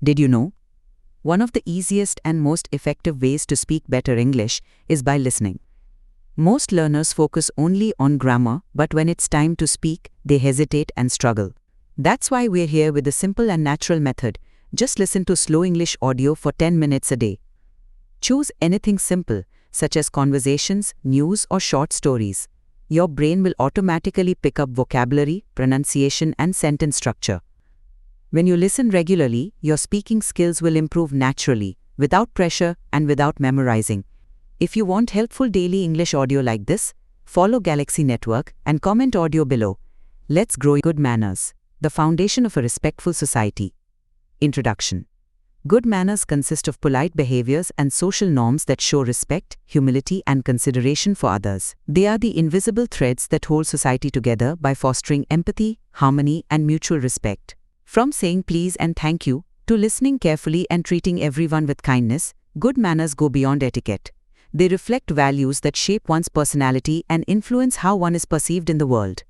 Did you know? One of the easiest and most effective ways to speak better English is by listening. Most learners focus only on grammar, but when it's time to speak, they hesitate and struggle. That's why we're here with a simple and natural method. Just listen to slow English audio for 10 minutes a day. Choose anything simple, such as conversations, news, or short stories. Your brain will automatically pick up vocabulary, pronunciation, and sentence structure. When you listen regularly, your speaking skills will improve naturally, without pressure and without memorizing. If you want helpful daily English audio like this, follow Galaxy Network and comment audio below. Let's grow good manners, the foundation of a respectful society. Introduction. Good manners consist of polite behaviors and social norms that show respect, humility, and consideration for others. They are the invisible threads that hold society together by fostering empathy, harmony, and mutual respect. From saying please and thank you, to listening carefully and treating everyone with kindness, good manners go beyond etiquette. They reflect values that shape one's personality and influence how one is perceived in the world.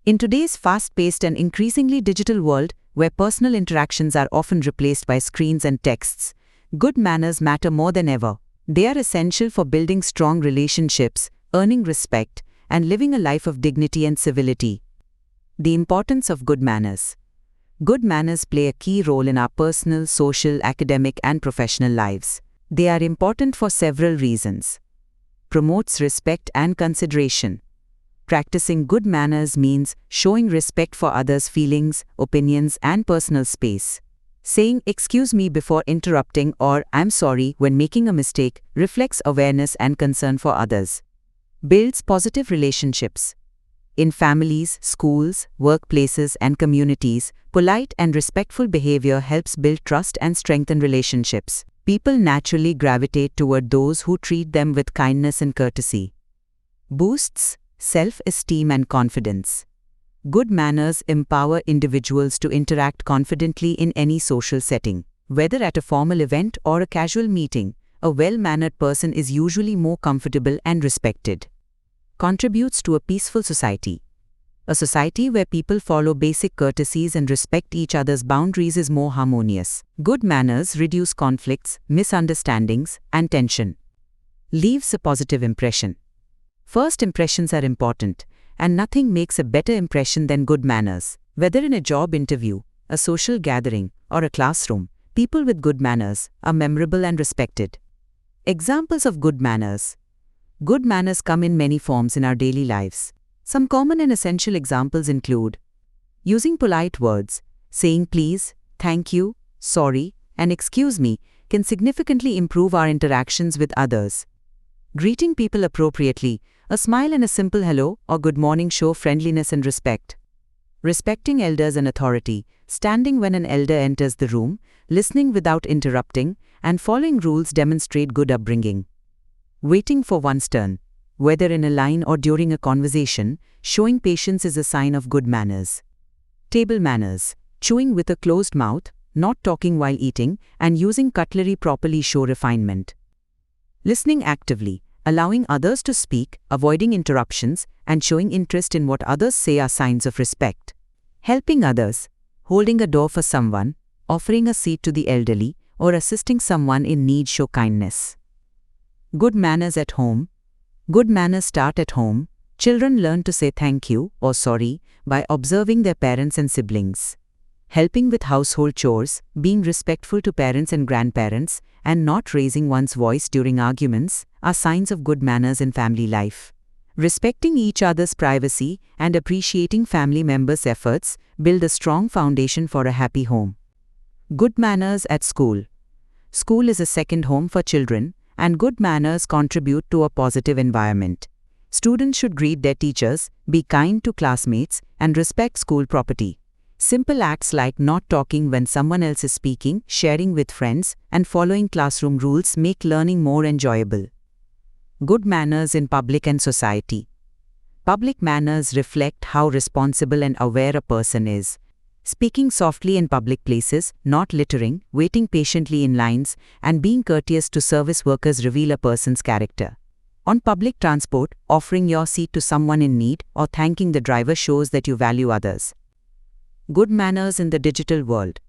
In today's fast-paced and increasingly digital world, where personal interactions are often replaced by screens and texts, good manners matter more than ever. They are essential for building strong relationships, earning respect, and living a life of dignity and civility. The importance of good manners. Good manners play a key role in our personal, social, academic, and professional lives. They are important for several reasons. Promotes respect and consideration. Practicing good manners means showing respect for others' feelings, opinions, and personal space. Saying "excuse me" before interrupting or "I'm sorry" when making a mistake reflects awareness and concern for others. Builds positive relationships. In families, schools, workplaces, and communities, polite and respectful behavior helps build trust and strengthen relationships. People naturally gravitate toward those who treat them with kindness and courtesy. Boosts self-esteem and confidence. Good manners empower individuals to interact confidently in any social setting. Whether at a formal event or a casual meeting, a well-mannered person is usually more comfortable and respected. Contributes to a peaceful society. A society where people follow basic courtesies and respect each other's boundaries is more harmonious. Good manners reduce conflicts, misunderstandings, and tension. Leaves a positive impression. First impressions are important, and nothing makes a better impression than good manners. Whether in a job interview, a social gathering, or a classroom, people with good manners are memorable and respected. Examples of good manners. Good manners come in many forms in our daily lives. Some common and essential examples include using polite words. Saying please, thank you, sorry, and excuse me can significantly improve our interactions with others. Greeting people appropriately. A smile and a simple hello or good morning show friendliness and respect. Respecting elders and authority. Standing when an elder enters the room, listening without interrupting, and following rules demonstrate good upbringing. Waiting for one's turn. Whether in a line or during a conversation, showing patience is a sign of good manners. Table manners. Chewing with a closed mouth, not talking while eating, and using cutlery properly show refinement. Listening actively. Allowing others to speak, avoiding interruptions, and showing interest in what others say are signs of respect. Helping others. Holding a door for someone, offering a seat to the elderly, or assisting someone in need show kindness. Good manners at home. Good manners start at home. Children learn to say thank you or sorry by observing their parents and siblings. Helping with household chores, being respectful to parents and grandparents, and not raising one's voice during arguments are signs of good manners in family life. Respecting each other's privacy and appreciating family members' efforts build a strong foundation for a happy home. Good manners at school. School is a second home for children, and good manners contribute to a positive environment. Students should greet their teachers, be kind to classmates, and respect school property. Simple acts like not talking when someone else is speaking, sharing with friends, and following classroom rules make learning more enjoyable. Good manners in public and society. Public manners reflect how responsible and aware a person is. Speaking softly in public places, not littering, waiting patiently in lines, and being courteous to service workers reveal a person's character. On public transport, offering your seat to someone in need or thanking the driver shows that you value others. Good manners in the digital world.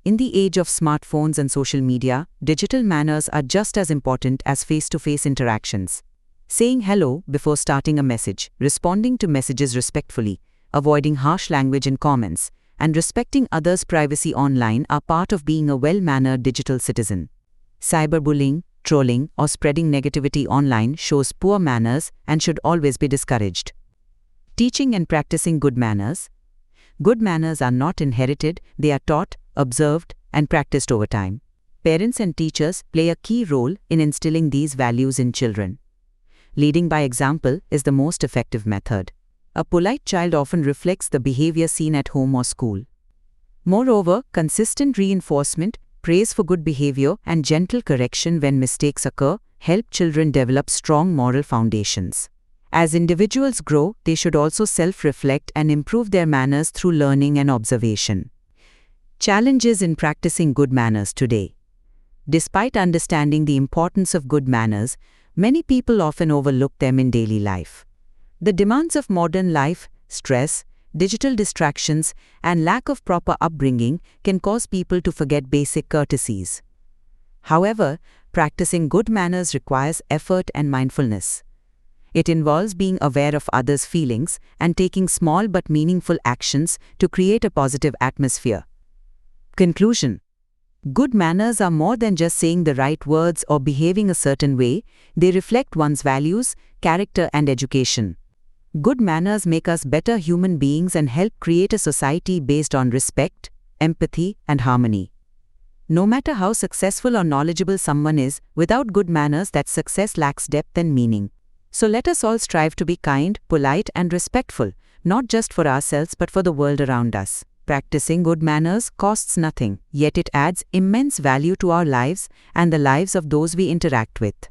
In the age of smartphones and social media, digital manners are just as important as face-to-face interactions. Saying hello before starting a message, responding to messages respectfully, avoiding harsh language in comments, and respecting others' privacy online are part of being a well-mannered digital citizen. Cyberbullying, trolling, or spreading negativity online shows poor manners and should always be discouraged. Teaching and practicing good manners. Good manners are not inherited, they are taught, observed, and practiced over time. Parents and teachers play a key role in instilling these values in children. Leading by example is the most effective method. A polite child often reflects the behavior seen at home or school. Moreover, consistent reinforcement, praise for good behavior, and gentle correction when mistakes occur help children develop strong moral foundations. As individuals grow, they should also self-reflect and improve their manners through learning and observation. Challenges in practicing good manners today. Despite understanding the importance of good manners, many people often overlook them in daily life. The demands of modern life, stress, digital distractions, and lack of proper upbringing can cause people to forget basic courtesies. However, practicing good manners requires effort and mindfulness. It involves being aware of others' feelings and taking small but meaningful actions to create a positive atmosphere. Conclusion. Good manners are more than just saying the right words or behaving a certain way, they reflect one's values, character, and education. Good manners make us better human beings and help create a society based on respect, empathy, and harmony. No matter how successful or knowledgeable someone is, without good manners, that success lacks depth and meaning. So let us all strive to be kind, polite, and respectful, not just for ourselves but for the world around us. Practicing good manners costs nothing, yet it adds immense value to our lives and the lives of those we interact with.